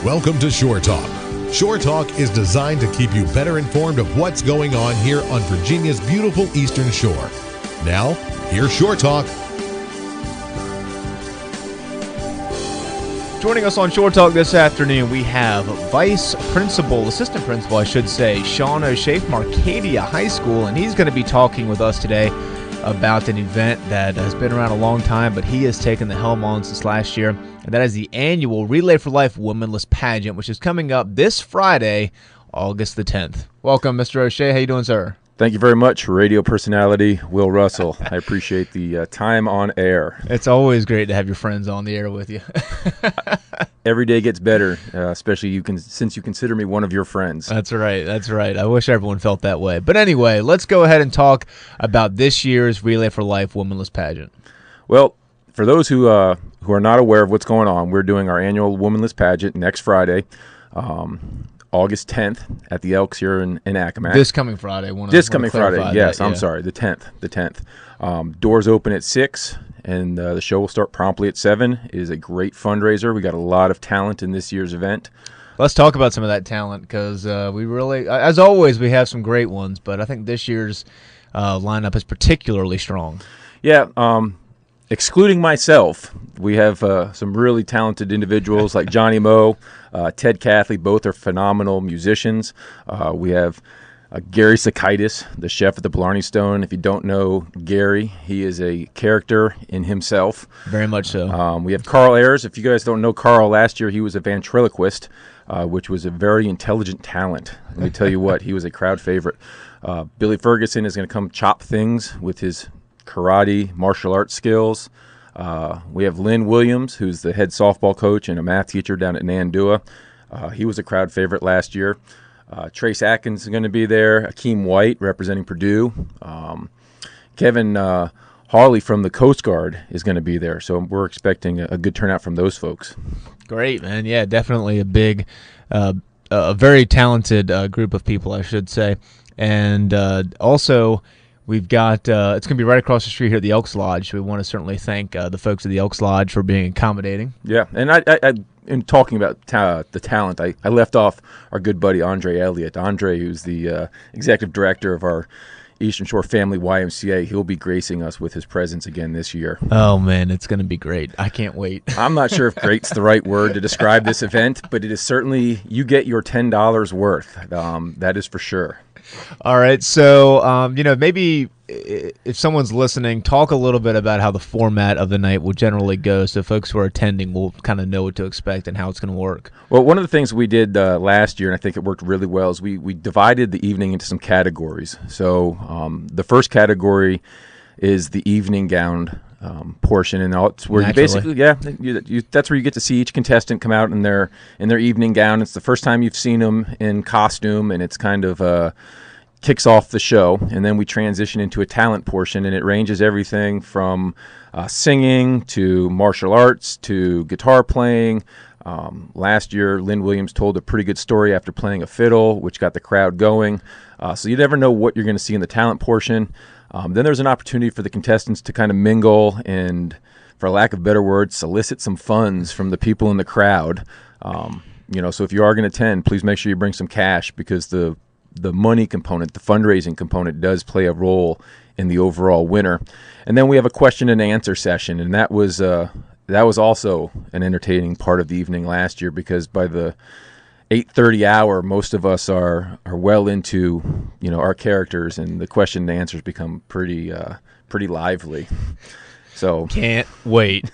Welcome to Shore Talk. Shore Talk is designed to keep you better informed of what's going on here on Virginia's beautiful Eastern Shore. Now, here's Shore Talk. Joining us on Shore Talk this afternoon, we have Assistant Principal, I should say, Shaun O'Shea from Arcadia High School, and he's going to be talking with us today about an event that has been around a long time, but he has taken the helm on since last year, and that is the annual Relay for Life Womanless Pageant, which is coming up this Friday, August the 10th. Welcome, Mr. O'Shea. How you doing, sir? Thank you very much, radio personality Will Russell. I appreciate the time on air. It's always great to have your friends on the air with you. Every day gets better, especially since you consider me one of your friends. That's right. That's right. I wish everyone felt that way. But anyway, let's go ahead and talk about this year's Relay for Life Womanless Pageant. Well, for those who are not aware of what's going on, we're doing our annual Womanless Pageant next Friday. August 10th at the Elks here in Accomack. This coming Friday. Yes, I'm sorry, the 10th. Doors open at 6, and the show will start promptly at 7. It is a great fundraiser. We got a lot of talent in this year's event. Let's talk about some of that talent because we really, as always, we have some great ones, but I think this year's lineup is particularly strong. Yeah, excluding myself, we have some really talented individuals like Johnny Moe, Ted Cathley. Both are phenomenal musicians. We have Gary Sakaitis, the chef at the Blarney Stone. If you don't know Gary, he is a character in himself. Very much so. We have Carl Ayers. If you guys don't know Carl, last year he was a ventriloquist, which was a very intelligent talent. Let me tell you what, he was a crowd favorite. Billy Ferguson is going to come chop things with his karate, martial arts skills. We have Lynn Williams, who's the head softball coach and a math teacher down at Nandua. He was a crowd favorite last year. Trace Atkins is going to be there. Akeem White representing Purdue. Kevin Hawley from the Coast Guard is going to be there. So we're expecting a good turnout from those folks. Great, man. Yeah, definitely a big, a very talented group of people, I should say. And also, we've got, it's going to be right across the street here at the Elks Lodge. We want to certainly thank the folks at the Elks Lodge for being accommodating. Yeah, and I in talking about the talent, I left off our good buddy Andre Elliott. Andre, who's the executive director of our Eastern Shore Family YMCA, he'll be gracing us with his presence again this year. Oh, man, it's going to be great. I can't wait. I'm not sure if great's the right word to describe this event, but it is certainly, you get your $10 worth. That is for sure. All right, so maybe if someone's listening, talk a little bit about how the format of the night will generally go, so folks who are attending will kind of know what to expect and how it's going to work. Well, one of the things we did last year, and I think it worked really well, is we divided the evening into some categories. So the first category is the evening gown portion, and it's where Naturally. you basically, that's where you get to see each contestant come out in their evening gown. It's the first time you've seen them in costume, and it's kind of kicks off the show. And then we transition into a talent portion, and it ranges everything from singing to martial arts to guitar playing. Last year, Lynn Williams told a pretty good story after playing a fiddle, which got the crowd going. So you never know what you're going to see in the talent portion. Then there's an opportunity for the contestants to kind of mingle and, for lack of better words, solicit some funds from the people in the crowd. So if you are going to attend, please make sure you bring some cash, because the money component, the fundraising component, does play a role in the overall winner. And then we have a question and answer session, and that was also an entertaining part of the evening last year, because by the 8:30 hour, most of us are well into our characters, and the question and answers become pretty lively. So can't wait.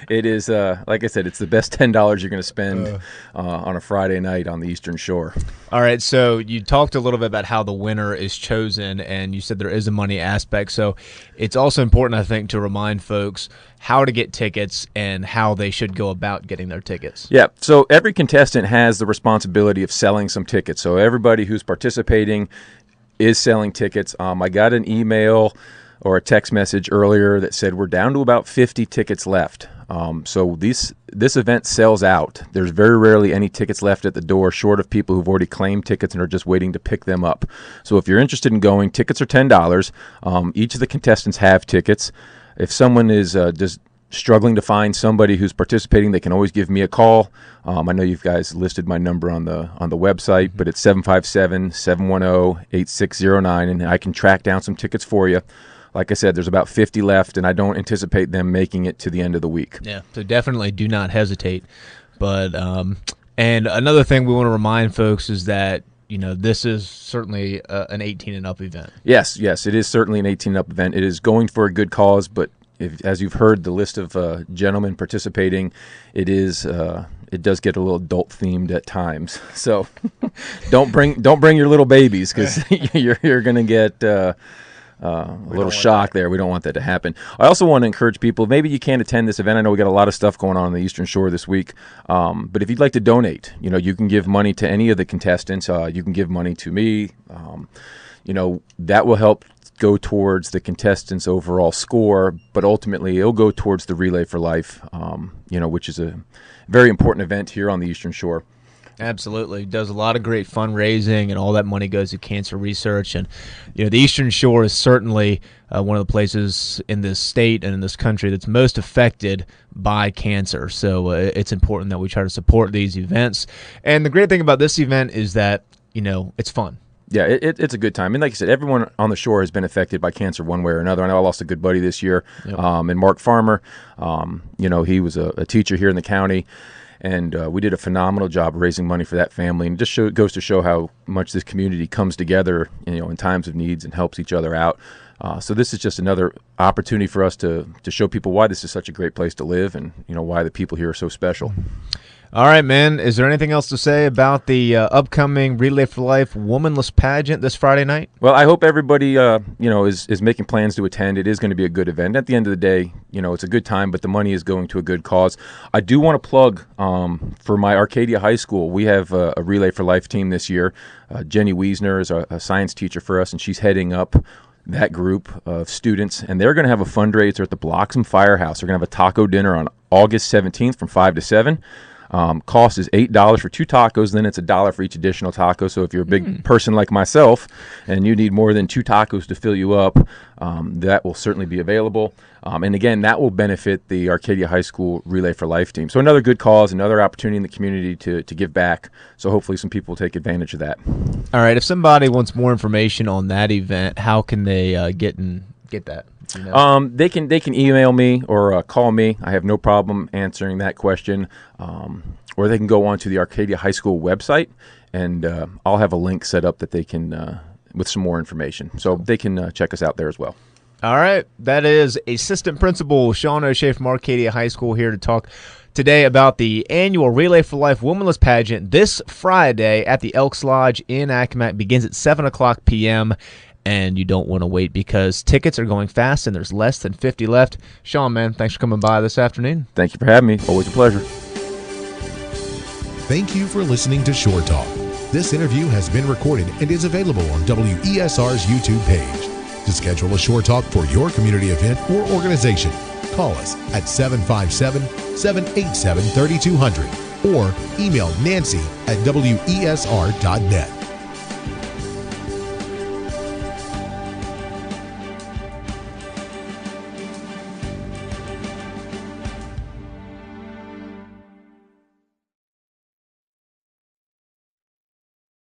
It is, like I said, it's the best $10 you're going to spend on a Friday night on the Eastern Shore. All right, so you talked a little bit about how the winner is chosen, and you said there is a money aspect. So it's also important, I think, to remind folks how to get tickets and how they should go about getting their tickets. Yeah, so every contestant has the responsibility of selling some tickets. So everybody who's participating is selling tickets. I got an email or a text message earlier that said we're down to about 50 tickets left. So this event sells out. There's very rarely any tickets left at the door, short of people who've already claimed tickets and are just waiting to pick them up. So if you're interested in going, tickets are $10. Each of the contestants have tickets. If someone is just struggling to find somebody who's participating, they can always give me a call. I know you guys listed my number on the website, but it's 757-710-8609, and I can track down some tickets for you. Like I said, there's about 50 left, and I don't anticipate them making it to the end of the week. Yeah, so definitely do not hesitate. But and another thing we want to remind folks is that, you know, this is certainly an 18 and up event. Yes, it is certainly an 18 and up event. It is going for a good cause, but as you've heard the list of gentlemen participating, it does get a little adult themed at times. So don't bring your little babies, because you're going to get a little shock there. We don't want that to happen. I also want to encourage people, maybe you can't attend this event. I know we got a lot of stuff going on the Eastern Shore this week, but if you'd like to donate, you know, you can give money to any of the contestants. You can give money to me. You know, that will help go towards the contestants' overall score, but ultimately it'll go towards the Relay for Life, you know, which is a very important event here on the Eastern Shore. Absolutely. Does a lot of great fundraising, and all that money goes to cancer research. And, you know, the Eastern Shore is certainly one of the places in this state and in this country that's most affected by cancer. So it's important that we try to support these events. And the great thing about this event is that, you know, it's fun. Yeah, it's a good time. And like you said, everyone on the shore has been affected by cancer one way or another. I know I lost a good buddy this year, Yep. And Mark Farmer. You know, he was a teacher here in the county. And we did a phenomenal job raising money for that family, and it just goes to show how much this community comes together, you know, in times of needs and helps each other out. So this is just another opportunity for us to show people why this is such a great place to live, and, you know, why the people here are so special. All right, man. Is there anything else to say about the upcoming Relay for Life Womanless Pageant this Friday night? Well, I hope everybody, you know, is making plans to attend. It is going to be a good event. At the end of the day, you know, it's a good time, but the money is going to a good cause. I do want to plug for my Arcadia High School. We have a Relay for Life team this year. Jenny Wiesner is a science teacher for us, and she's heading up that group of students, and they're going to have a fundraiser at the Bloxham Firehouse. They're going to have a taco dinner on August 17th from 5 to 7. Cost is $8 for 2 tacos, then it's $1 for each additional taco. So if you're a big person like myself and you need more than 2 tacos to fill you up, that will certainly be available. And again, that will benefit the Arcadia High School Relay for Life team. So another good cause, another opportunity in the community to give back. So hopefully some people will take advantage of that. All right. If somebody wants more information on that event, how can they get that? You know? They can email me or call me. I have no problem answering that question. Or they can go on to the Arcadia High School website, and I'll have a link set up that they can with some more information. So they can check us out there as well. All right. That is Assistant Principal Shaun O'Shea from Arcadia High School here to talk today about the annual Relay for Life Womanless Pageant this Friday at the Elks Lodge in Accomack. Begins at 7 o'clock p.m., and you don't want to wait because tickets are going fast and there's less than 50 left. Shaun, man, thanks for coming by this afternoon. Thank you for having me. Always a pleasure. Thank you for listening to Shore Talk. This interview has been recorded and is available on WESR's YouTube page. To schedule a Shore Talk for your community event or organization, call us at 757-787-3200 or email Nancy at WESR.net.